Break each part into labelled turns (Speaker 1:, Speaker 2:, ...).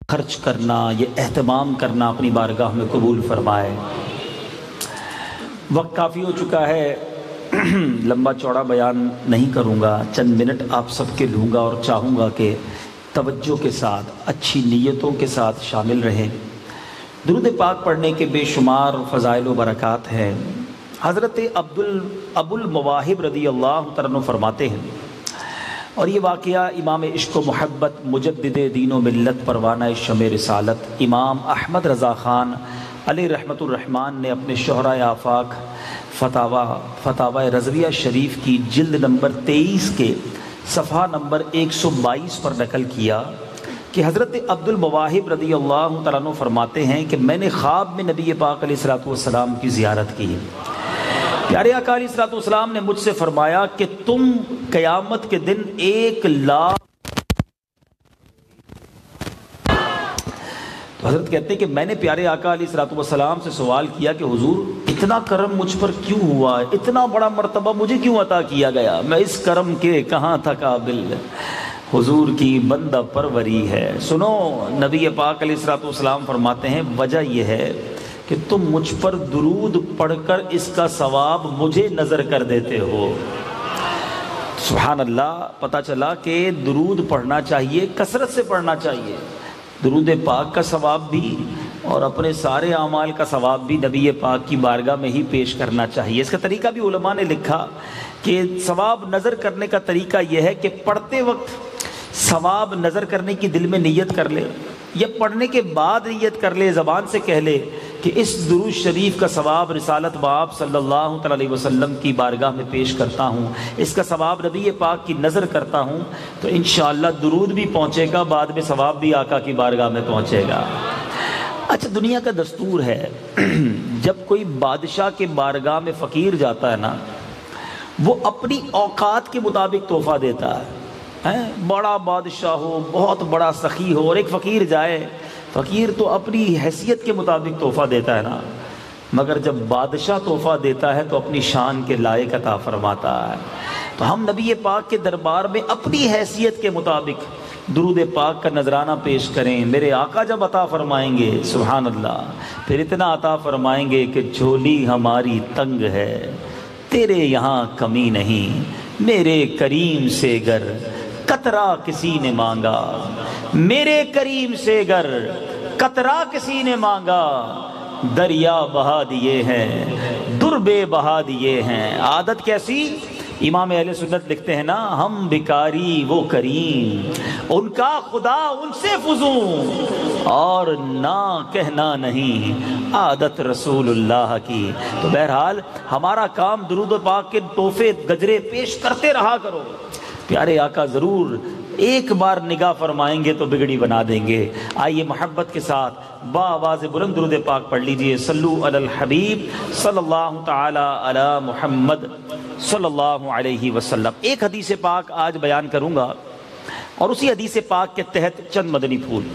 Speaker 1: خرچ کرنا، یہ اہتمام کرنا اپنی بارگاہ میں قبول فرمائے۔ وقت کافی ہو چکا ہے، لمبا چوڑا بیان نہیں کروں گا، چند منٹ آپ سب کے لوں گا اور چاہوں گا کہ توجہ کے ساتھ اچھی نیتوں کے ساتھ شامل رہیں۔ درود پاک پڑھنے کے بے شمار فضائل و برکات ہیں۔ حضرت ابو المواہب رضی اللہ تعالیٰ عنہ فرماتے ہیں، اور یہ واقعہ امام عشق و محبت، مجدد دین و ملت، پروانہ شمع رسالت امام احمد رضا خان علیہ رحمت الرحمن نے اپنے شہرۂ آفاق فتاوی رضویہ شریف کی جلد نمبر 23 کے صفحہ نمبر 122 پر نقل کیا کہ حضرت عبد المواہب رضی اللہ تعالیٰ عنہ فرماتے ہیں کہ میں نے خواب میں نبی پاک علیہ الصلوۃ والسلام کی زیارت کی۔ پیارے آقا علیہ الصلوۃ والسلام نے مجھ سے فرمایا کہ تم قیامت کے دن 1,00,000، تو حضرت کہتے ہیں کہ میں نے پیارے آقا علیہ الصلوۃ والسلام سے سوال کیا کہ حضور اتنا کرم مجھ پر کیوں ہوا، اتنا بڑا مرتبہ مجھے کیوں عطا کیا گیا، میں اس کرم کے کہاں تھا قابل۔ حضور کی بندہ پروری ہے۔ سنو، نبی پاک علیہ الصلوۃ والسلام فرماتے ہیں وجہ یہ ہے کہ تم مجھ پر درود پڑھ کر اس کا ثواب مجھے نظر کر دیتے ہو۔ سبحان اللہ، پتہ چلا کہ درود پڑھنا چاہیے، کثرت سے پڑھنا چاہیے۔ درود پاک کا ثواب بھی اور اپنے سارے اعمال کا ثواب بھی نبی پاک کی بارگاہ میں ہی پیش کرنا چاہیے۔ اس کا طریقہ بھی علماء نے لکھا کہ ثواب نظر کرنے کا طریقہ یہ ہے کہ پڑھتے وقت ثواب نظر کرنے کی دل میں نیت کر لے، یا پڑھنے کے بعد نیت کر لے، زبان سے کہہ لے کہ اس درود شریف کا ثواب رسالت باب صلی اللہ تعالی علیہ وسلم کی بارگاہ میں پیش کرتا ہوں، اس کا ثواب نبی پاک کی نظر کرتا ہوں، تو انشاءاللہ درود بھی پہنچے گا، بعد میں ثواب بھی آقا کی بارگاہ میں پہنچے گا۔ اچھا، دنیا کا دستور ہے جب کوئی بادشاہ کے بارگاہ میں فقیر جاتا ہے نا، وہ اپنی اوقات کے مطابق تحفہ دیتا ہے۔ بڑا بادشاہ ہو، بہت بڑا سخی ہو، اور ایک فقیر جائے، فقیر تو اپنی حیثیت کے مطابق تحفہ دیتا ہے نا، مگر جب بادشاہ تحفہ دیتا ہے تو اپنی شان کے لائق عطا فرماتا ہے۔ تو ہم نبی پاک کے دربار میں اپنی حیثیت کے مطابق درود پاک کا نذرانہ پیش کریں۔ میرے آقا جب عطا فرمائیں گے، سبحان اللہ، پھر اتنا عطا فرمائیں گے کہ جھولی ہماری تنگ ہے، تیرے یہاں کمی نہیں، میرے کریم سے گر قطرہ کسی نے مانگا، میرے کریم سے گر قطرہ کسی نے مانگا، دریا بہا دیے ہیں، دربے بہا دیے ہیں۔ عادت کیسی؟ امام اہل سنت لکھتے ہیں نا، ہم بھکاری وہ کریم، ان کا خدا ان سے فزوں، اور نہ کہنا نہیں عادت رسول اللہ کی۔ تو بہرحال ہمارا کام درود پاک کے تحفے گجرے پیش کرتے رہا کرو۔ پیارے آقا ضرور ایک بار نگاہ فرمائیں گے تو بگڑی بنا دیں گے۔ آئیے محبت کے ساتھ با آواز بلند درود پاک پڑھ لیجئے۔ صلو علی الحبیب صلی اللہ تعالی علی محمد صلی اللہ علیہ وسلم۔ ایک حدیث پاک آج بیان کروں گا، اور اسی حدیث پاک کے تحت چند مدنی پھول۔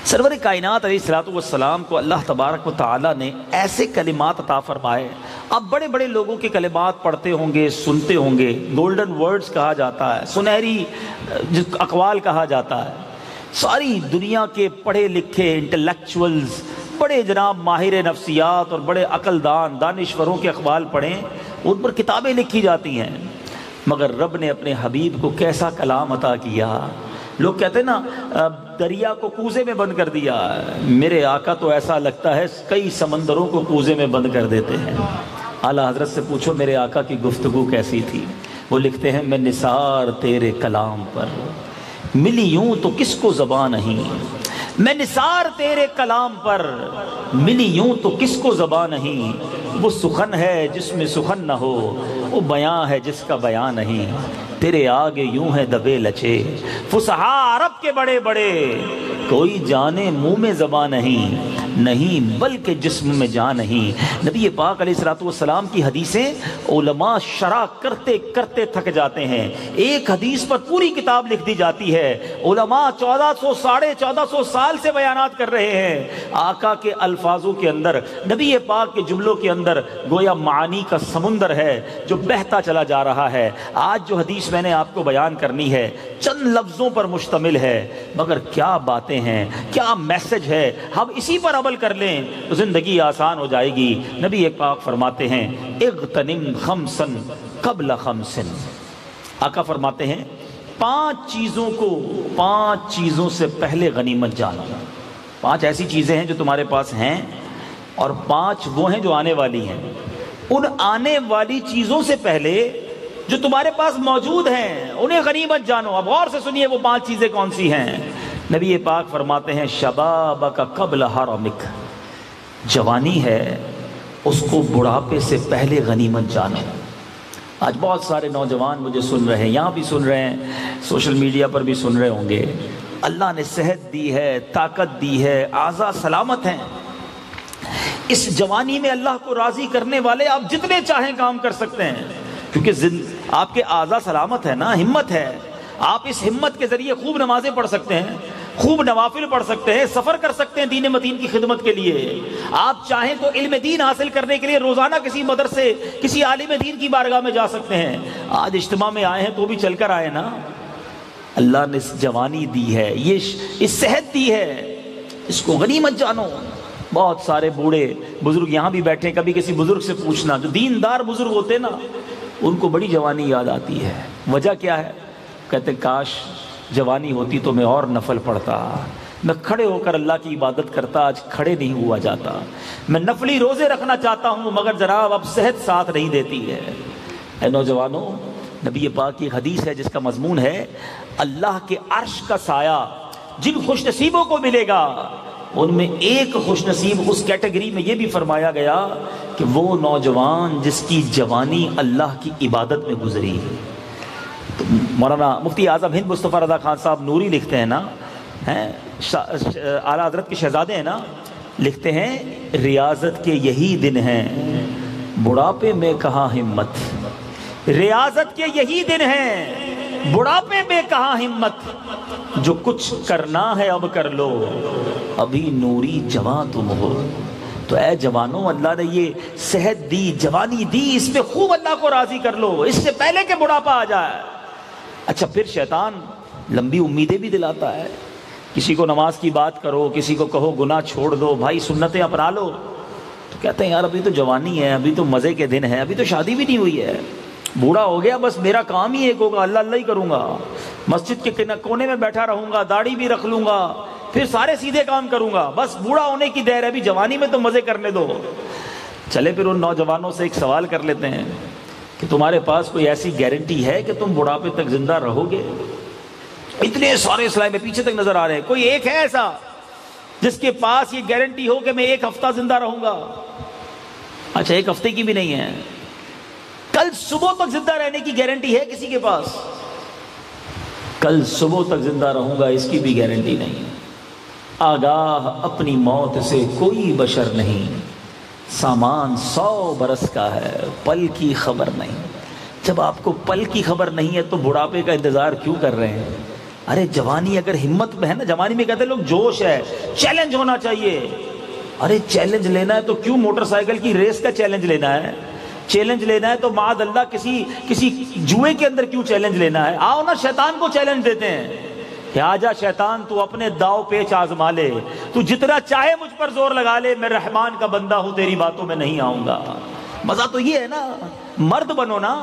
Speaker 1: سرور کائنات علیہ الصلوۃ والسلام کو اللہ تبارک و تعالی نے ایسے کلمات عطا فرمائے۔ اب بڑے بڑے لوگوں کے کلمات پڑھتے ہوں گے، سنتے ہوں گے، گولڈن ورڈز کہا جاتا ہے، سنہری اقوال کہا جاتا ہے۔ ساری دنیا کے پڑھے لکھے انٹلیکچوئلز، بڑے جناب ماہر نفسیات اور بڑے عقل دان دانشوروں کے اقوال پڑھیں، ان پر کتابیں لکھی جاتی ہیں، مگر رب نے اپنے حبیب کو کیسا کلام عطا کیا۔ لوگ کہتے ہیں نا دریا کو کوزے میں بند کر دیا، میرے آقا تو ایسا لگتا ہے کئی سمندروں کو کوزے میں بند کر دیتے ہیں۔ اعلیٰ حضرت سے پوچھو میرے آقا کی گفتگو کیسی تھی، وہ لکھتے ہیں میں نثار تیرے کلام پر، ملی یوں تو کس کو زبان نہیں، میں نثار تیرے کلام پر، ملی یوں تو کس کو زبان نہیں، وہ سخن ہے جس میں سخن نہ ہو، وہ بیاں ہے جس کا بیاں نہیں، تیرے آگے یوں ہے دبے لچے فصحاء عرب کے بڑے بڑے، کوئی جانے منہ میں زبان نہیں، نہیں بلکہ جسم میں جان نہیں۔ نبی پاک علیہ الصلوۃ والسلام کی حدیثیں علماء شرح کرتے کرتے تھک جاتے ہیں، ایک حدیث پر پوری کتاب لکھ دی جاتی ہے، علماء 1400 سال سے بیانات کر رہے ہیں، آقا کے الفاظوں کے اندر، نبی پاک کے جملوں کے اندر گویا معانی کا سمندر ہے جو بہتا چلا جا رہا ہے۔ آج جو حدیث میں نے آپ کو بیان کرنی ہے چند لفظوں پر مشتمل ہے، مگر کیا باتیں ہیں، کیا میسج ہے، ہم اسی پر عمل کر لیں تو زندگی آسان ہو جائے گی۔ نبی پاک فرماتے ہیں اغتنم خمسا قبل خمس، آقا فرماتے ہیں 5 چیزوں سے پہلے غنیمت جانو۔ 5 ایسی چیزیں ہیں جو تمہارے پاس ہیں اور 5 وہ ہیں جو آنے والی ہیں، ان آنے والی چیزوں سے پہلے جو تمہارے پاس موجود ہیں انہیں غنیمت جانو۔ اب غور سے سنیے وہ 5 چیزیں کون سی ہیں۔ نبی پاک فرماتے ہیں شبابک قبل حرمک، جوانی ہے اس کو بڑھاپے سے پہلے غنیمت جانو۔ آج بہت سارے نوجوان مجھے سن رہے ہیں، یہاں بھی سن رہے ہیں، سوشل میڈیا پر بھی سن رہے ہوں گے، اللہ نے صحت دی ہے، طاقت دی ہے، اعضاء سلامت ہیں، اس جوانی میں اللہ کو راضی کرنے والے آپ جتنے چاہیں کام کر سکتے ہیں، کیونکہ آپ کے اعضاء سلامت ہے نا، ہمت ہے، آپ اس ہمت کے ذریعے خوب نمازیں پڑھ سکتے ہیں، خوب نوافل پڑھ سکتے ہیں، سفر کر سکتے ہیں دین متین کی خدمت کے لیے۔ آپ چاہیں تو علم دین حاصل کرنے کے لیے روزانہ کسی مدرسے، کسی عالم دین کی بارگاہ میں جا سکتے ہیں۔ آج اجتماع میں آئے ہیں تو بھی چل کر آئے نا، اللہ نے اس جوانی دی ہے، یہ صحت دی ہے، اس کو غنیمت جانو۔ بہت سارے بوڑھے بزرگ یہاں بھی بیٹھے، کبھی کسی بزرگ سے پوچھنا، جو دیندار بزرگ ہوتے نا ان کو بڑی جوانی یاد آتی ہے۔ وجہ کیا ہے؟ کہتے کاش جوانی ہوتی تو میں اور نفل پڑھتا، میں کھڑے ہو کر اللہ کی عبادت کرتا، آج کھڑے نہیں ہوا جاتا، میں نفلی روزے رکھنا چاہتا ہوں مگر جناب اب صحت ساتھ نہیں دیتی ہے۔ اے نوجوانوں، نبی پاک کی حدیث ہے جس کا مضمون ہے اللہ کے عرش کا سایہ جن خوش نصیبوں کو ملے گا، ان میں ایک خوش نصیب اس کیٹیگری میں یہ بھی فرمایا گیا کہ وہ نوجوان جس کی جوانی اللہ کی عبادت میں گزری۔ تو مولانا مفتی اعظم ہند مصطفیٰ رضا خان صاحب نوری لکھتے ہیں نا، اعلیٰ حضرت کے شہزادے ہیں نا، لکھتے ہیں ریاضت کے یہی دن ہیں بڑھاپے میں کہاں ہمت، ریاضت کے یہی دن ہیں بڑھاپے میں کہاں ہمت، جو کچھ کرنا ہے اب کر لو ابھی نوری جوان تم ہو۔ تو اے جوانوں، اللہ نے یہ صحت دی، جوانی دی، اس پہ خوب اللہ کو راضی کر لو اس سے پہلے کہ بڑھاپا آ جائے۔ اچھا پھر شیطان لمبی امیدیں بھی دلاتا ہے، کسی کو نماز کی بات کرو، کسی کو کہو گناہ چھوڑ دو، بھائی سنتیں اپنا لو، تو کہتے ہیں یار ابھی تو جوانی ہے، ابھی تو مزے کے دن ہے، ابھی تو شادی بھی نہیں ہوئی ہے، بوڑھا ہو گیا، بس میرا کام ہی ایک ہوگا، اللہ اللہ ہی کروں گا، مسجد کے کونے میں بیٹھا رہوں گا، داڑھی بھی رکھ لوں گا، پھر سارے سیدھے کام کروں گا، بس بوڑھا ہونے کی دیر ہے، ابھی جوانی میں تو مزے کرنے دو۔ چلے پھر ان نوجوانوں سے ایک سوال کر لیتے ہیں کہ تمہارے پاس کوئی ایسی گارنٹی ہے کہ تم بڑھاپے تک زندہ رہو گے؟ اتنے سارے اسلام میں پیچھے تک نظر آ رہے ہیں، کوئی ایک ہے ایسا جس کے پاس یہ گارنٹی ہو کہ میں 1 ہفتہ زندہ رہوں گا؟ اچھا 1 ہفتے کی بھی نہیں ہے، کل صبح تک زندہ رہنے کی گارنٹی ہے کسی کے پاس؟ کل صبح تک زندہ رہوں گا اس کی بھی گارنٹی نہیں۔ آگاہ اپنی موت سے کوئی بشر نہیں، سامان 100 برس کا ہے، پل کی خبر نہیں۔ جب آپ کو پل کی خبر نہیں ہے تو بڑھاپے کا انتظار کیوں کر رہے ہیں؟ ارے جوانی اگر ہمت میں ہے نا، جوانی میں کہتے ہیں لوگ جوش ہے، چیلنج ہونا چاہیے۔ ارے چیلنج لینا ہے تو کیوں موٹر سائیکل کی ریس کا چیلنج لینا ہے؟ چیلنج لینا ہے تو معاذ اللہ کسی جوئے کے اندر کیوں چیلنج لینا ہے؟ آؤ نا شیطان کو چیلنج دیتے ہیں کہ آجا شیطان تو اپنے داؤ پیچ آزما لے، تو جتنا چاہے مجھ پر زور لگا لے، میں رحمان کا بندہ ہوں، تیری باتوں میں نہیں آؤں گا۔ مزہ تو یہ ہے نا، مرد بنو نا۔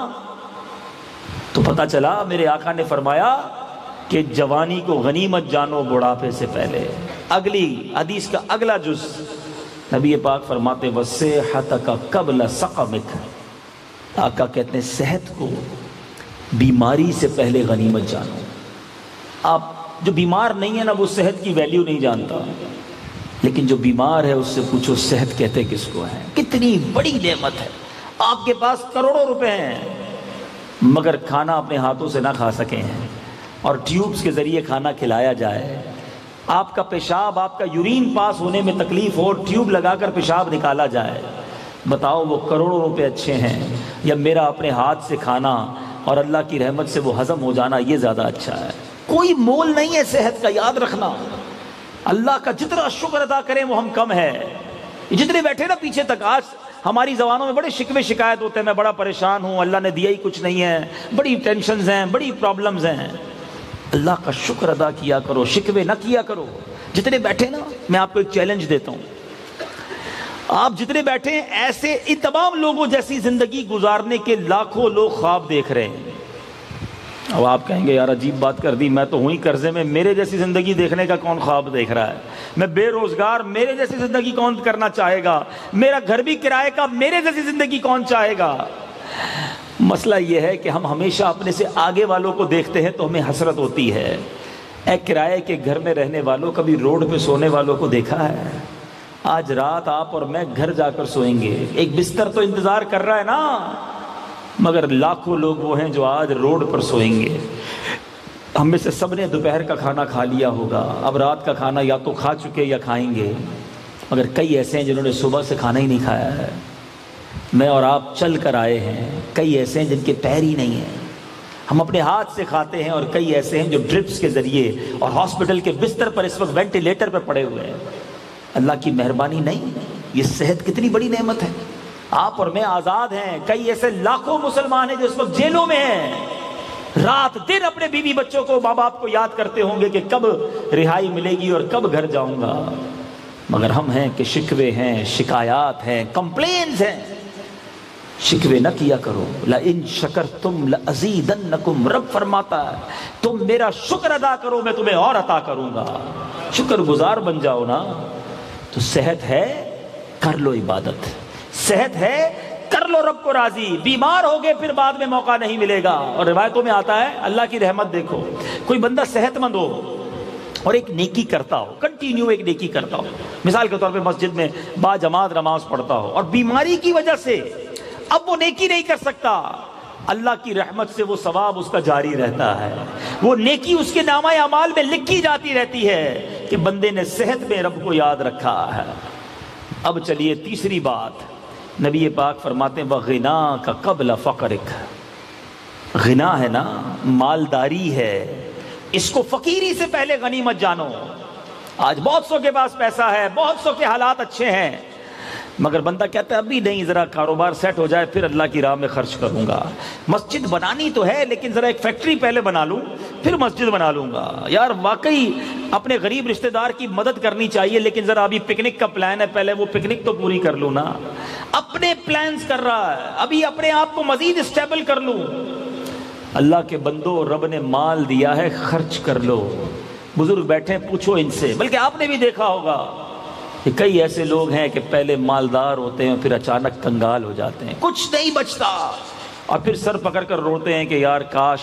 Speaker 1: تو پتہ چلا میرے آقا نے فرمایا کہ جوانی کو غنیمت جانو بڑھاپے سے پہلے۔ اگلی حدیث کا اگلا جز نبی پاک فرماتے وَصِحَّتَكَ قَبْلَ سَقَمِكَ، آقا کہتے ہیں صحت کو بیماری سے پہلے غنیمت جانو۔ آپ جو بیمار نہیں ہے نا وہ صحت کی ویلیو نہیں جانتا، لیکن جو بیمار ہے اس سے پوچھو صحت کہتے کس کو ہے؟ کتنی بڑی نعمت ہے، آپ کے پاس کروڑوں روپے ہیں مگر کھانا اپنے ہاتھوں سے نہ کھا سکے ہیں اور ٹیوبز کے ذریعے کھانا کھلایا جائے، آپ کا پیشاب، آپ کا یورین پاس ہونے میں تکلیف ہو، ٹیوب لگا کر پیشاب نکالا جائے، بتاؤ وہ کروڑوں روپے اچھے ہیں یا میرا اپنے ہاتھ سے کھانا اور اللہ کی رحمت سے وہ ہضم ہو جانا یہ زیادہ اچھا ہے؟ کوئی مول نہیں ہے صحت کا، یاد رکھنا۔ اللہ کا جتنا شکر ادا کریں وہ ہم کم ہے۔ جتنے بیٹھے نا پیچھے تک، آج ہماری زبانوں میں بڑے شکوے شکایت ہوتے ہیں، میں بڑا پریشان ہوں، اللہ نے دیا ہی کچھ نہیں ہے، بڑی ٹینشنز ہیں، بڑی پرابلمز ہیں۔ اللہ کا شکر ادا کیا کرو، شکوے نہ کیا کرو۔ جتنے بیٹھے نا، میں آپ کو ایک چیلنج دیتا ہوں، آپ جتنے بیٹھے ہیں ایسے ان تمام لوگوں جیسی زندگی گزارنے کے لاکھوں لوگ خواب دیکھ رہے ہیں۔ اب آپ کہیں گے یار عجیب بات کر دی، میں تو ہوں ہی قرضے میں، میرے جیسی زندگی دیکھنے کا کون خواب دیکھ رہا ہے؟ میں بے روزگار، میرے جیسی زندگی کون کرنا چاہے گا؟ میرا گھر بھی کرائے کا، میرے جیسی زندگی کون چاہے گا؟ مسئلہ یہ ہے کہ ہم ہمیشہ اپنے سے آگے والوں کو دیکھتے ہیں تو ہمیں حسرت ہوتی ہے۔ اے کرائے کے گھر میں رہنے والوں، کبھی روڈ پہ سونے والوں کو دیکھا ہے؟ آج رات آپ اور میں گھر جا کر سوئیں گے، ایک بستر تو انتظار کر رہا ہے نا، مگر لاکھوں لوگ وہ ہیں جو آج روڈ پر سوئیں گے۔ ہم میں سے سب نے دوپہر کا کھانا کھا لیا ہوگا، اب رات کا کھانا یا تو کھا چکے یا کھائیں گے، مگر کئی ایسے ہیں جنہوں نے صبح سے کھانا ہی نہیں کھایا ہے۔ میں اور آپ چل کر آئے ہیں، کئی ایسے ہیں جن کے پیر ہی نہیں ہیں۔ ہم اپنے ہاتھ سے کھاتے ہیں، اور کئی ایسے ہیں جو ڈرپس کے ذریعے اور ہاسپٹل کے بستر پر اس وقت وینٹیلیٹر پر پڑے ہوئے ہیں۔ اللہ کی مہربانی نہیں؟ یہ صحت کتنی بڑی نعمت ہے۔ آپ اور میں آزاد ہیں، کئی ایسے لاکھوں مسلمان ہیں جو اس وقت جیلوں میں ہیں، رات دن اپنے بیوی بچوں کو، ماں باپ کو یاد کرتے ہوں گے کہ کب رہائی ملے گی اور کب گھر جاؤں گا، مگر ہم ہیں کہ شکوے ہیں، شکایات ہیں، کمپلینز ہیں۔ شکوے نہ کیا کرو۔ لَإِن شَكَرْتُمْ لَأَزِيدَنَّكُمْ، رب فرماتا ہے تم میرا شکر ادا کرو میں تمہیں اور عطا کروں گا۔ شکر گزار بن جاؤ نا۔ تو صحت ہے کر لو عبادت، صحت ہے کر لو رب کو راضی۔ بیمار ہو گئے پھر بعد میں موقع نہیں ملے گا۔ اور روایتوں میں آتا ہے، اللہ کی رحمت دیکھو، کوئی بندہ صحت مند ہو اور ایک نیکی کرتا ہو، کنٹینیو ایک نیکی کرتا ہو، مثال کے طور پہ مسجد میں با جماعت نماز پڑھتا ہو، اور بیماری کی وجہ سے اب وہ نیکی نہیں کر سکتا، اللہ کی رحمت سے وہ ثواب اس کا جاری رہتا ہے، وہ نیکی اس کے نامہ اعمال میں لکھی جاتی رہتی ہے کہ بندے نے صحت میں رب کو یاد رکھا ہے۔ اب چلیے تیسری بات، نبی پاک فرماتے ہیں وَغِنَاكَ قَبْلَ فَقْرِكَ، غنا ہے نا، مالداری ہے، اس کو فقیری سے پہلے غنیمت جانو۔ آج بہت سو کے پاس پیسہ ہے، بہت سو کے حالات اچھے ہیں، مگر بندہ کہتا ہے ابھی نہیں، ذرا کاروبار سیٹ ہو جائے پھر اللہ کی راہ میں خرچ کروں گا۔ مسجد بنانی تو ہے لیکن ذرا ایک فیکٹری پہلے بنا لوں پھر مسجد بنا لوں گا۔ یار واقعی اپنے غریب رشتہ دار کی مدد کرنی چاہیے، لیکن ذرا ابھی پکنک کا پلان ہے، پہلے وہ پکنک تو پوری کر لوں نا۔ اپنے پلانز کر رہا ہے، ابھی اپنے آپ کو مزید اسٹیبل کر لوں۔ اللہ کے بندو، رب نے مال دیا ہے، خرچ کر لو۔ بزرگ بیٹھے پوچھو ان سے، بلکہ آپ نے بھی دیکھا ہوگا کہ کئی ایسے لوگ ہیں کہ پہلے مالدار ہوتے ہیں پھر اچانک کنگال ہو جاتے ہیں، کچھ نہیں بچتا، اور پھر سر پکڑ کر روتے ہیں کہ یار کاش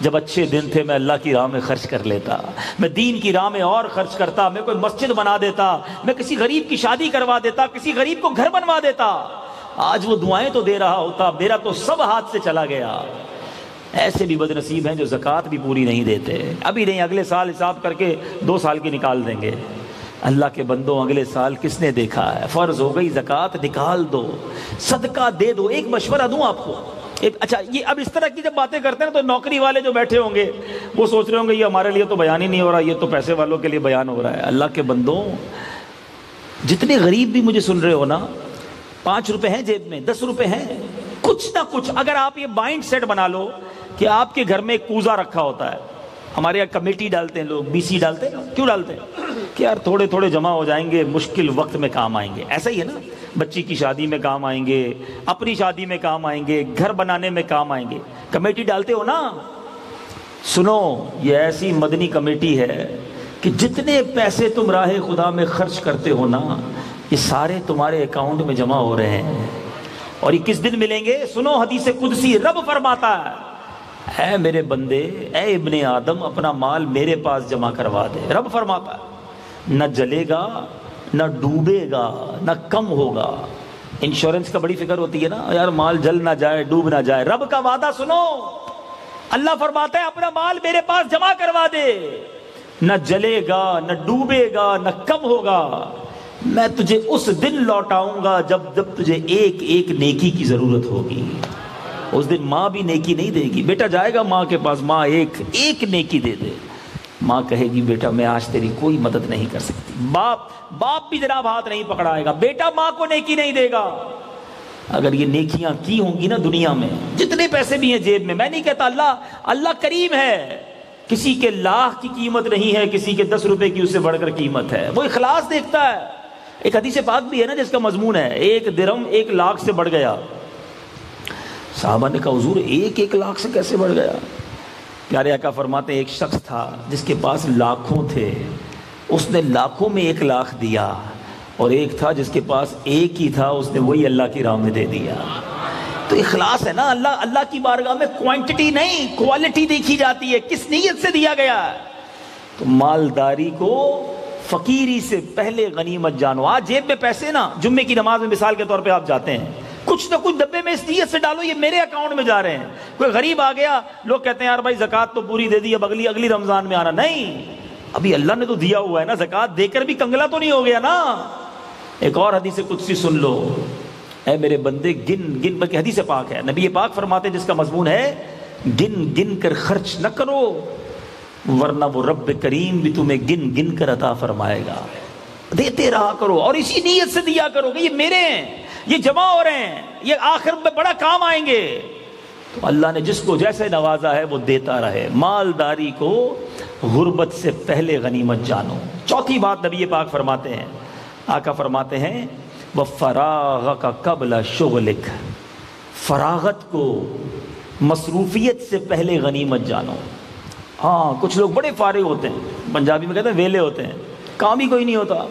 Speaker 1: جب اچھے دن تھے میں اللہ کی راہ میں خرچ کر لیتا، میں دین کی راہ میں اور خرچ کرتا، میں کوئی مسجد بنا دیتا، میں کسی غریب کی شادی کروا دیتا، کسی غریب کو گھر بنوا دیتا، آج وہ دعائیں تو دے رہا ہوتا، میرا تو سب ہاتھ سے چلا گیا۔ ایسے بھی بدنصیب ہیں جو زکوٰۃ بھی پوری نہیں دیتے، ابھی نہیں اگلے سال حساب کر کے 2 سال کی نکال دیں گے۔ اللہ کے بندوں، اگلے سال کس نے دیکھا ہے؟ فرض ہو گئی زکوٰۃ، نکال دو، صدقہ دے دو۔ ایک مشورہ دوں آپ کو، اچھا یہ اب اس طرح کی جب باتیں کرتے ہیں نا تو نوکری والے جو بیٹھے ہوں گے وہ سوچ رہے ہوں گے یہ ہمارے لیے تو بیان ہی نہیں ہو رہا، یہ تو پیسے والوں کے لیے بیان ہو رہا ہے۔ اللہ کے بندوں، جتنے غریب بھی مجھے سن رہے ہو نا، 5 روپے ہیں جیب میں، 10 روپے ہیں، کچھ نہ کچھ اگر آپ یہ مائنڈ سیٹ بنا لو کہ آپ کے گھر میں ایک کوزہ رکھا ہوتا ہے، ہمارے یہاں کمیٹی ڈالتے ہیں لوگ، BC ڈالتے ہیں، کیوں ڈالتے ہیں؟ کہ یار تھوڑے تھوڑے جمع ہو جائیں گے، مشکل وقت میں کام آئیں گے۔ ایسا ہی ہے نا، بچی کی شادی میں کام آئیں گے، اپنی شادی میں کام آئیں گے، گھر بنانے میں کام آئیں گے۔ کمیٹی ڈالتے ہو نا؟ سنو، یہ ایسی مدنی کمیٹی ہے کہ جتنے پیسے تم راہ خدا میں خرچ کرتے ہو نا، یہ سارے تمہارے اکاؤنٹ میں جمع ہو رہے ہیں، اور یہ کس دن ملیں گے؟ سنو حدیث قدسی، رب فرماتا ہے اے میرے بندے، اے ابن آدم، اپنا مال میرے پاس جمع کروا دے۔ رب فرماتا ہے نہ جلے گا، نہ ڈوبے گا، نہ کم ہوگا۔ انشورنس کا بڑی فکر ہوتی ہے نا، یار مال جل نہ جائے، ڈوب نہ جائے۔ رب کا وعدہ سنو، اللہ فرماتا ہے اپنا مال میرے پاس جمع کروا دے، نہ جلے گا نہ ڈوبے گا نہ کب ہوگا، میں تجھے اس دن لوٹاؤں گا جب تجھے ایک ایک نیکی کی ضرورت ہوگی۔ اس دن ماں بھی نیکی نہیں دے گی، بیٹا جائے گا ماں کے پاس، ماں ایک نیکی دے دے، ماں کہے گی بیٹا میں آج تیری کوئی مدد نہیں کر سکتی۔ باپ بھی جناب ہاتھ نہیں پکڑائے گا، بیٹا ماں کو نیکی نہیں دے گا۔ اگر یہ نیکیاں کی ہوں گی نا دنیا میں، جتنے پیسے بھی ہیں جیب میں نہیں کہتا اللہ کریم ہے، کسی کے لاکھ کی قیمت نہیں ہے، کسی کے 10 روپے کی اس سے بڑھ کر قیمت ہے، وہ اخلاص دیکھتا ہے۔ ایک حدیث پاک بھی ہے نا جس کا مضمون ہے 1 درہم 1 لاکھ سے بڑھ گیا۔ صحابہ نے کہا حضور 1 لاکھ سے کیسے بڑھ گیا؟ پیارے آقا فرماتے ہیں ایک شخص تھا جس کے پاس لاکھوں تھے، اس نے لاکھوں میں 1 لاکھ دیا، اور ایک تھا جس کے پاس 1 ہی تھا، اس نے وہی اللہ کی راہ میں دے دیا۔ تو اخلاص ہے نا، اللہ کی بارگاہ میں کوانٹٹی نہیں کوالٹی دیکھی جاتی ہے، کس نیت سے دیا گیا ہے۔ تو مالداری کو فقیری سے پہلے غنیمت جانو۔ آج جیب میں پیسے نا، جمعے کی نماز میں مثال کے طور پہ آپ جاتے ہیں، کچھ نہ کچھ ڈبے میں اس نیت سے ڈالو یہ میرے اکاؤنٹ میں جا رہے ہیں۔ کوئی غریب آ گیا، لوگ کہتے ہیں یار بھائی زکوٰۃ تو پوری دے دی، اب اگلی رمضان میں آنا، نہیں، ابھی اللہ نے تو دیا ہوا ہے نا، زکوٰۃ دے کر بھی کنگلا تو نہیں ہو گیا نا۔ ایک اور حدیث قدسی سن لو، اے میرے بندے گن بلکہ حدیث پاک ہے، نبی پاک فرماتے ہیں جس کا مضمون ہے گن کر خرچ نہ کرو ورنہ وہ رب کریم بھی تمہیں گن کر عطا فرمائے گا۔ دیتے رہا کرو اور اسی نیت سے دیا کرو کہ یہ میرے ہیں، یہ جمع ہو رہے ہیں، یہ آخر میں بڑا کام آئیں گے۔ تو اللہ نے جس کو جیسے نوازا ہے وہ دیتا رہے۔ مالداری کو غربت سے پہلے غنیمت جانو۔ چوتھی بات نبی پاک فرماتے ہیں، آقا فرماتے ہیں وَفَرَاغَكَ قَبْلَ شُغْلِكَ، فراغت کو مصروفیت سے پہلے غنیمت جانو۔ ہاں کچھ لوگ بڑے فارغ ہوتے ہیں، پنجابی میں کہتے ہیں ویلے ہوتے ہیں، کام ہی کوئی نہیں ہوتا۔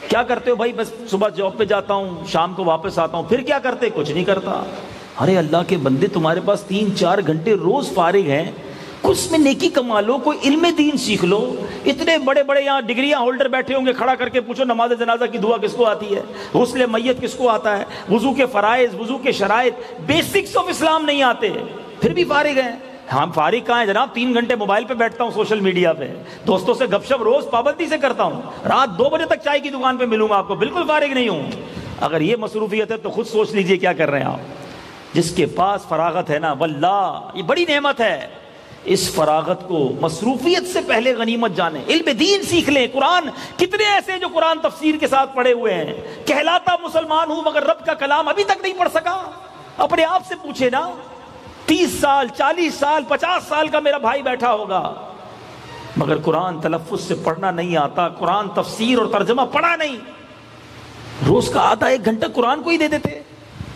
Speaker 1: کیا کرتے ہو بھائی؟ بس صبح جاب پہ جاتا ہوں، شام کو واپس آتا ہوں، پھر کیا کرتے؟ کچھ نہیں کرتا۔ ارے اللہ کے بندے، تمہارے پاس 3-4 گھنٹے روز فارغ ہیں، کچھ میں نیکی کما لو، کوئی علم دین سیکھ لو۔ اتنے بڑے بڑے یہاں ڈگریاں ہولڈر بیٹھے ہوں گے، کھڑا کر کے پوچھو نماز جنازہ کی دعا کس کو آتی ہے، غسل میت کس کو آتا ہے، وضو کے فرائض، وضو کے شرائط، بیسکس آف اسلام نہیں آتے، پھر بھی فارغ ہیں۔ ہم فارغ کہاں ہیں جناب؟ 3 گھنٹے موبائل پہ بیٹھتا ہوں، سوشل میڈیا پہ دوستوں سے گپ شپ روز پابندی سے کرتا ہوں، رات 2 بجے تک چائے کی دکان پہ ملوں گا آپ کو، بالکل فارغ نہیں ہوں۔ اگر یہ مصروفیت ہے تو خود سوچ لیجئے کیا کر رہے ہیں آپ۔ جس کے پاس فراغت ہے نا، واللہ یہ بڑی نعمت ہے، اس فراغت کو مصروفیت سے پہلے غنیمت جانیں۔ علم دین سیکھ لیں۔ قرآن، کتنے ایسے جو قرآن تفسیر کے ساتھ پڑھے ہوئے ہیں، کہلاتا مسلمان ہوں مگر رب کا کلام ابھی تک نہیں پڑھ سکا۔ اپنے آپ سے پوچھے نا، 30 سال 40 سال 50 سال کا میرا بھائی بیٹھا ہوگا مگر قرآن تلفظ سے پڑھنا نہیں آتا، قرآن تفسیر اور ترجمہ پڑھا نہیں، روز کا آدھا 1 گھنٹہ قرآن کو ہی دے دیتے۔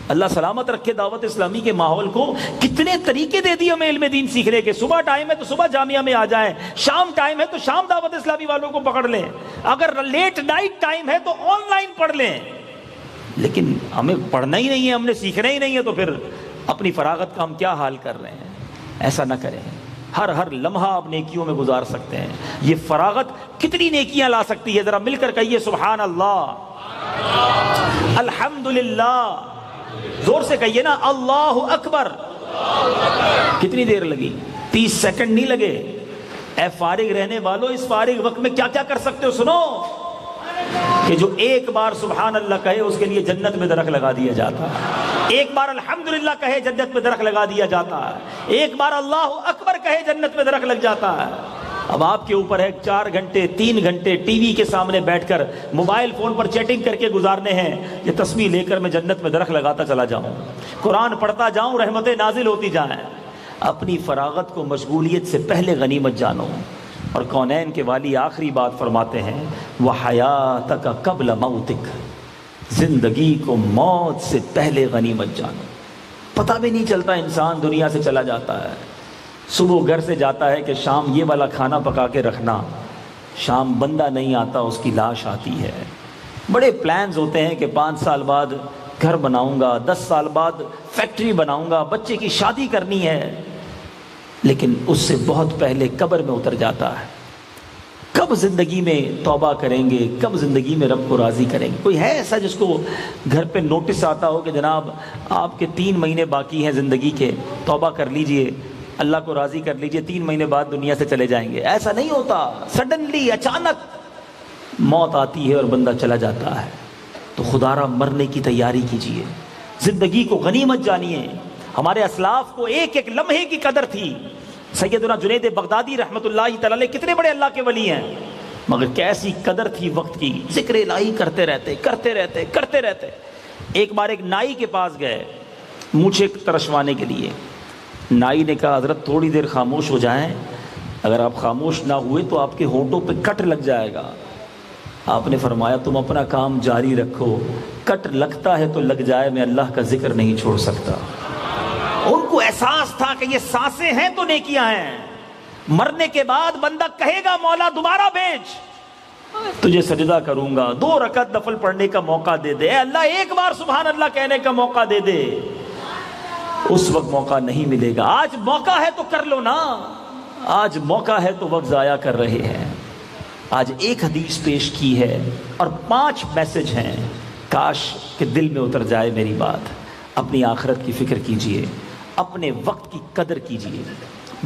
Speaker 1: اللہ سلامت رکھے دعوت اسلامی کے ماحول کو، کتنے طریقے دے دیے ہمیں علم دین سیکھنے کے۔ صبح ٹائم ہے تو صبح جامعہ میں آ جائیں، شام ٹائم ہے تو شام دعوت اسلامی والوں کو پکڑ لیں، اگر لیٹ نائٹ ٹائم ہے تو آن لائن پڑھ لیں۔ لیکن ہمیں پڑھنا ہی نہیں ہے، ہم نے سیکھنا ہی نہیں ہے، تو پھر اپنی فراغت کا ہم کیا حال کر رہے ہیں؟ ایسا نہ کریں۔ ہر لمحہ آپ نیکیوں میں گزار سکتے ہیں۔ یہ فراغت کتنی نیکیاں لا سکتی ہے، ذرا مل کر کہیے سبحان اللہ، الحمدللہ، زور سے کہیے نا اللہ اکبر۔ کتنی دیر لگی؟ 30 سیکنڈ نہیں لگے۔ اے فارغ رہنے والوں، اس فارغ وقت میں کیا کیا کر سکتے ہو سنو، کہ جو ایک بار سبحان اللہ کہے اس کے لیے جنت میں درخت لگا دیا جاتا ہے، ایک بار الحمدللہ کہے جنت میں درخت لگا دیا جاتا ہے، ایک بار اللہ اکبر کہے جنت میں درخت لگ جاتا ہے۔ اب آپ کے اوپر ہے 4 گھنٹے 3 گھنٹے ٹی وی کے سامنے بیٹھ کر موبائل فون پر چیٹنگ کر کے گزارنے ہیں، یہ تسبیح لے کر میں جنت میں درخت لگاتا چلا جاؤں، قرآن پڑھتا جاؤں، رحمتیں نازل ہوتی جائیں۔ اپنی فراغت کو مشغولیت سے پہلے غنیمت جانو۔ اور کونین کے والی آخری بات فرماتے ہیں وَحَيَاتَكَ قَبْلَ مَوْتِكَ، زندگی کو موت سے پہلے غنیمت جانو۔ پتہ بھی نہیں چلتا انسان دنیا سے چلا جاتا ہے، صبح گھر سے جاتا ہے کہ شام یہ والا کھانا پکا کے رکھنا، شام بندہ نہیں آتا، اس کی لاش آتی ہے۔ بڑے پلانز ہوتے ہیں کہ 5 سال بعد گھر بناؤں گا، 10 سال بعد فیکٹری بناؤں گا، بچے کی شادی کرنی ہے، لیکن اس سے بہت پہلے قبر میں اتر جاتا ہے۔ کب زندگی میں توبہ کریں گے، کب زندگی میں رب کو راضی کریں گے؟ کوئی ہے ایسا جس کو گھر پہ نوٹس آتا ہو کہ جناب آپ کے 3 مہینے باقی ہیں زندگی کے، توبہ کر لیجئے، اللہ کو راضی کر لیجئے 3 مہینے بعد دنیا سے چلے جائیں گے. ایسا نہیں ہوتا. سڈنلی اچانک موت آتی ہے اور بندہ چلا جاتا ہے. تو خدا را مرنے کی تیاری کیجئے, زندگی کو غنیمت جانیے. ہمارے اسلاف کو ایک ایک لمحے کی قدر تھی. سیدنا جنید بغدادی رحمۃ اللہ تعالی علیہ کتنے بڑے اللہ کے ولی ہیں, مگر کیسی قدر تھی وقت کی. ذکر الہی کرتے رہتے. ایک بار ایک نائی کے پاس گئے مونچھیں ترشوانے کے لیے. نائی نے کہا حضرت تھوڑی دیر خاموش ہو جائیں, اگر آپ خاموش نہ ہوئے تو آپ کے ہونٹوں پہ کٹ لگ جائے گا. آپ نے فرمایا تم اپنا کام جاری رکھو, کٹ لگتا ہے تو لگ جائے, میں اللہ کا ذکر نہیں چھوڑ سکتا. ان کو احساس تھا کہ یہ سانسیں ہیں تو نیکیاں ہیں. مرنے کے بعد بندہ کہے گا مولا دوبارہ بھیج, تجھے سجدہ کروں گا, 2 رکعت نفل پڑھنے کا موقع دے دے, اے اللہ ایک بار سبحان اللہ کہنے کا موقع دے دے. اس وقت موقع نہیں ملے گا. آج موقع ہے تو کر لو نا, آج موقع ہے تو وقت ضائع کر رہے ہیں. آج ایک حدیث پیش کی ہے اور 5 میسج ہیں, کاش کہ دل میں اتر جائے میری بات. اپنی آخرت کی فکر کیجئے, اپنے وقت کی قدر کیجئے.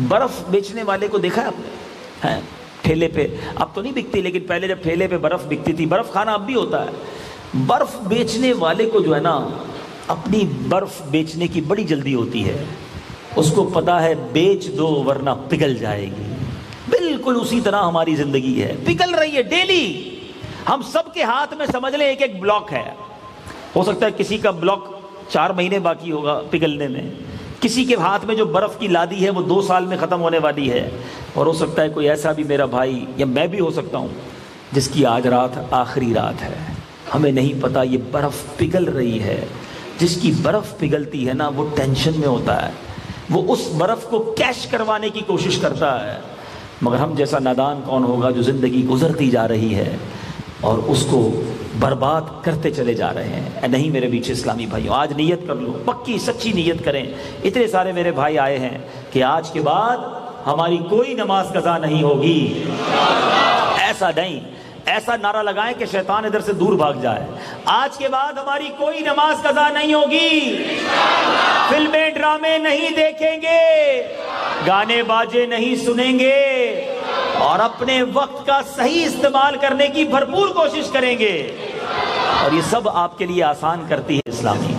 Speaker 1: برف بیچنے والے کو دیکھا ہے آپ نے, ٹھیلے پہ, اب تو نہیں بکتی لیکن پہلے جب ٹھیلے پہ برف بکتی تھی, برف کھانا اب بھی ہوتا ہے. برف بیچنے والے کو جو ہے نا اپنی برف بیچنے کی بڑی جلدی ہوتی ہے. اس کو پتا ہے بیچ دو ورنہ پگھل جائے گی. بالکل اسی طرح ہماری زندگی ہے, پگھل رہی ہے ڈیلی. ہم سب کے ہاتھ میں سمجھ لیں ایک ایک بلاک ہے. ہو سکتا ہے کسی کا بلاک 4 مہینے باقی ہوگا پگھلنے میں, کسی کے ہاتھ میں جو برف کی لادی ہے وہ 2 سال میں ختم ہونے والی ہے, اور ہو سکتا ہے کوئی ایسا بھی میرا بھائی یا میں بھی ہو سکتا ہوں جس کی آج رات آخری رات ہے. ہمیں نہیں پتا یہ برف پگھل رہی ہے. جس کی برف پگھلتی ہے نا وہ ٹینشن میں ہوتا ہے, وہ اس برف کو کیش کروانے کی کوشش کرتا ہے. مگر ہم جیسا نادان کون ہوگا جو زندگی گزرتی جا رہی ہے اور اس کو برباد کرتے چلے جا رہے ہیں. نہیں میرے بیچ اسلامی بھائیوں, آج نیت کر لو, پکی سچی نیت کریں. اتنے سارے میرے بھائی آئے ہیں کہ آج کے بعد ہماری کوئی نماز قضا نہیں ہوگی. ایسا نہیں, ایسا نعرہ لگائیں کہ شیطان ادھر سے دور بھاگ جائے. آج کے بعد ہماری کوئی نماز قضا نہیں ہوگی, فلمیں ڈرامے نہیں دیکھیں گے, گانے باجے نہیں سنیں گے, اور اپنے وقت کا صحیح استعمال کرنے کی بھرپور کوشش کریں گے. اور یہ سب آپ کے لیے آسان کرتی ہے اسلامی.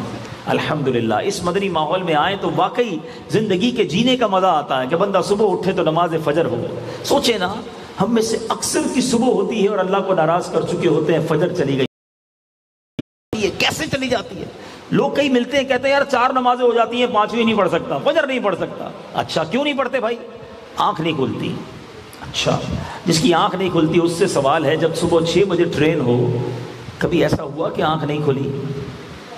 Speaker 1: الحمدللہ اس مدنی ماحول میں آئیں تو واقعی زندگی کے جینے کا مزہ آتا ہے کہ بندہ صبح اٹھے تو نماز فجر ہو. سوچے نا, ہم میں سے اکثر کی صبح ہوتی ہے اور اللہ کو ناراض کر چکے ہوتے ہیں, فجر چلی گئی, یہ کیسے چلی جاتی ہے. لوگ کئی ملتے ہیں کہتے ہیں یار 4 نمازیں ہو جاتی ہیں, 5ویں نہیں پڑھ سکتا, فجر نہیں پڑھ سکتا. اچھا کیوں نہیں پڑھتے بھائی؟ آنکھ نہیں کھلتی. اچھا جس کی آنکھ نہیں کھلتی اس سے سوال ہے, جب صبح 6 بجے ٹرین ہو, کبھی ایسا ہوا کہ آنکھ نہیں کھلی؟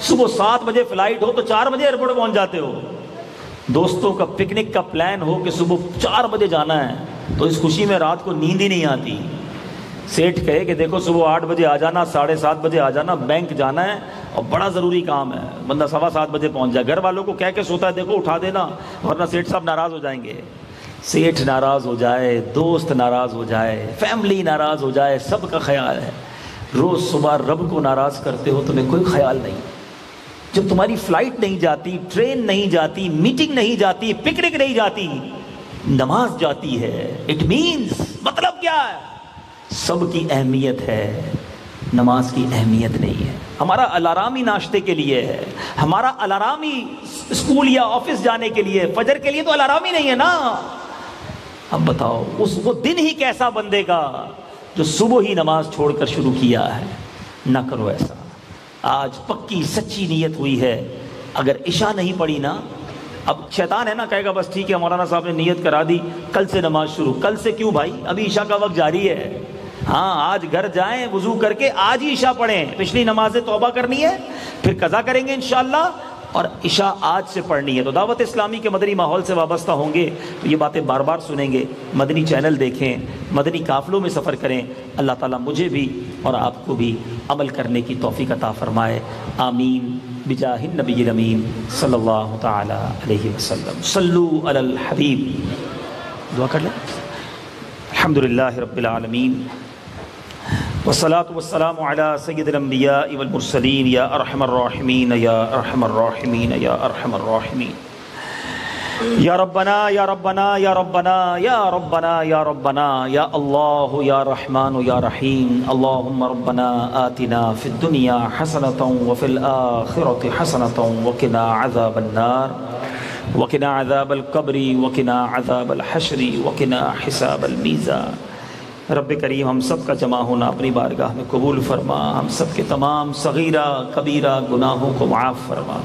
Speaker 1: صبح 7 بجے فلائٹ ہو تو 4 بجے ایئرپورٹ پہنچ جاتے ہو. دوستوں کا پکنک کا پلان ہو کہ صبح 4 بجے جانا ہے تو اس خوشی میں رات کو نیند ہی نہیں آتی. سیٹھ کہے کہ دیکھو صبح 8 بجے آ جانا, 7:30 بجے آ جانا, بینک جانا ہے اور بڑا ضروری کام ہے. بندہ 7:15 بجے پہنچ جائے. گھر والوں کو کہہ کے سوتا ہے دیکھو اٹھا دینا ورنہ سیٹھ صاحب ناراض ہو جائیں گے. سیٹھ ناراض ہو جائے, دوست ناراض ہو جائے, فیملی ناراض ہو جائے, سب کا خیال ہے. روز صبح رب کو ناراض کرتے ہو, تمہیں کوئی خیال نہیں. جب تمہاری فلائٹ نہیں جاتی, ٹرین نہیں جاتی, میٹنگ نہیں جاتی, پکنک نہیں جاتی, نماز جاتی ہے, اٹ مینز مطلب کیا ہے؟ سب کی اہمیت ہے, نماز کی اہمیت نہیں ہے. ہمارا الارم ہی ناشتے کے لیے ہے, ہمارا الارم ہی اسکول یا آفس جانے کے لیے, فجر کے لیے تو الارم ہی نہیں ہے نا. اب بتاؤ وہ دن ہی کیسا بندے کا جو صبح ہی نماز چھوڑ کر شروع کیا ہے. نہ کرو ایسا. آج پکی سچی نیت ہوئی ہے, اگر عشاء نہیں پڑھی نا, اب شیطان ہے نا کہے گا بس ٹھیک ہے مولانا صاحب نے نیت کرا دی, کل سے نماز شروع. کل سے کیوں بھائی, ابھی عشاء کا وقت جاری ہے. ہاں آج گھر جائیں, وضو کر کے آج ہی عشاء پڑھیں. پچھلی نمازیں توبہ کرنی ہے, پھر قضا کریں گے انشاءاللہ, اور عشاء آج سے پڑھنی ہے. تو دعوت اسلامی کے مدنی ماحول سے وابستہ ہوں گے تو یہ باتیں بار بار سنیں گے. مدنی چینل دیکھیں, مدنی قافلوں میں سفر کریں. اللہ تعالیٰ مجھے بھی اور آپ کو بھی عمل کرنے کی توفیق عطا فرمائے. آمین بجاہ النبی الامین صلی اللہ تعالی علیہ وسلم. صلو علی الحبیب. دعا کر لیں. الحمدللہ رب العالمین والصلاة والسلام علی سید الانبیاء والمرسلین. یا ارحم الراحمین یا ارحم الراحمین یا ارحم الراحمین. یا ربنا یا ربنا یا ربنا یا ربنا یا ربنا یا اللہ یا رحمان یا رحیم اللہم ربنا آتنا فی الدنیا حسنۃ وفی الآخرۃ حسنۃ وقنا عذاب النار وقنا عذاب القبر وقنا عذاب الحشر وقنا حساب المیزان۔ رب کریم ہم سب کا جمع ہونا اپنی بارگاہ میں قبول فرما، ہم سب کے تمام صغیرہ کبیرہ گناہوں کو معاف فرما،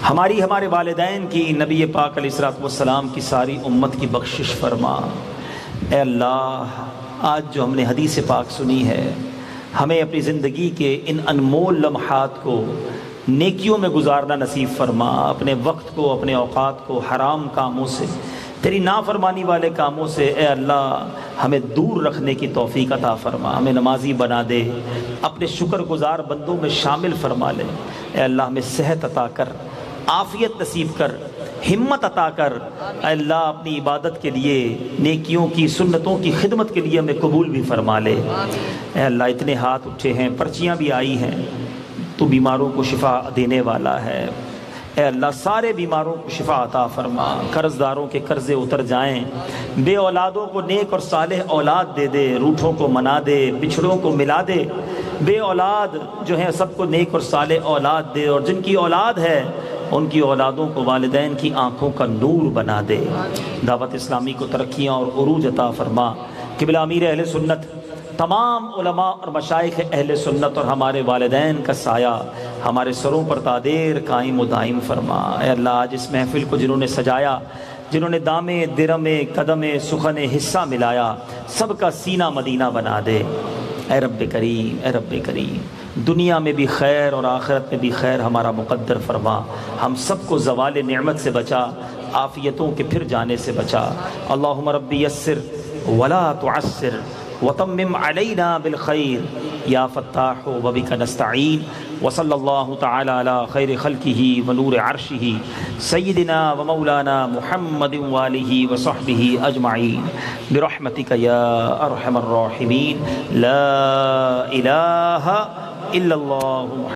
Speaker 1: ہمارے والدین کی، نبی پاک علیہ الصلوۃ والسلام کی ساری امت کی بخشش فرما۔ اے اللہ، آج جو ہم نے حدیث پاک سنی ہے، ہمیں اپنی زندگی کے ان انمول لمحات کو نیکیوں میں گزارنا نصیب فرما، اپنے وقت کو، اپنے اوقات کو حرام کاموں سے، تیری نافرمانی والے کاموں سے اے اللہ ہمیں دور رکھنے کی توفیق عطا فرما، ہمیں نمازی بنا دے، اپنے شکر گزار بندوں میں شامل فرما لے۔ اے اللہ ہمیں صحت عطا کر، عافیت نصیب کر، ہمت عطا کر، اے اللہ اپنی عبادت کے لیے، نیکیوں کی سنتوں کی خدمت کے لیے ہمیں قبول بھی فرما لے۔ اے اللہ اتنے ہاتھ اٹھے ہیں، پرچیاں بھی آئی ہیں، تو بیماروں کو شفا دینے والا ہے۔ اے اللہ سارے بیماروں کو شفا عطا فرما، قرض داروں کے قرضے اتر جائیں، بے اولادوں کو نیک اور صالح اولاد دے دے، روٹھوں کو منا دے، بچھڑوں کو ملا دے، بے اولاد جو ہیں سب کو نیک اور صالح اولاد دے، اور جن کی اولاد ہے ان کی اولادوں کو والدین کی آنکھوں کا نور بنا دے۔ دعوت اسلامی کو ترقیاں اور عروج عطا فرما۔ قبلہ امیر اہل سنت، تمام علماء اور مشائخ اہل سنت اور ہمارے والدین کا سایہ ہمارے سروں پر تادیر قائم و دائم فرما۔ اے اللہ آج اس محفل کو جنہوں نے سجایا، جنہوں نے دامے درمے قدمے سخن حصہ ملایا، سب کا سینہ مدینہ بنا دے۔ اے رب کریم، اے رب کریم، دنیا میں بھی خیر اور آخرت میں بھی خیر ہمارا مقدر فرما، ہم سب کو زوال نعمت سے بچا، عافیتوں کے پھر جانے سے بچا۔ اللہم ربی یسر ولا تعسر وتمم علینا بالخیر یا فتاح وبک نستعین، وصلی اللہ تعالی علی خیر خلقہ ونور عرشہ سیدنا ومولانا محمد وآلہ وصحبہ اجمعین برحمتک یا ارحم الراحمین۔ لا الہ الا اللہ۔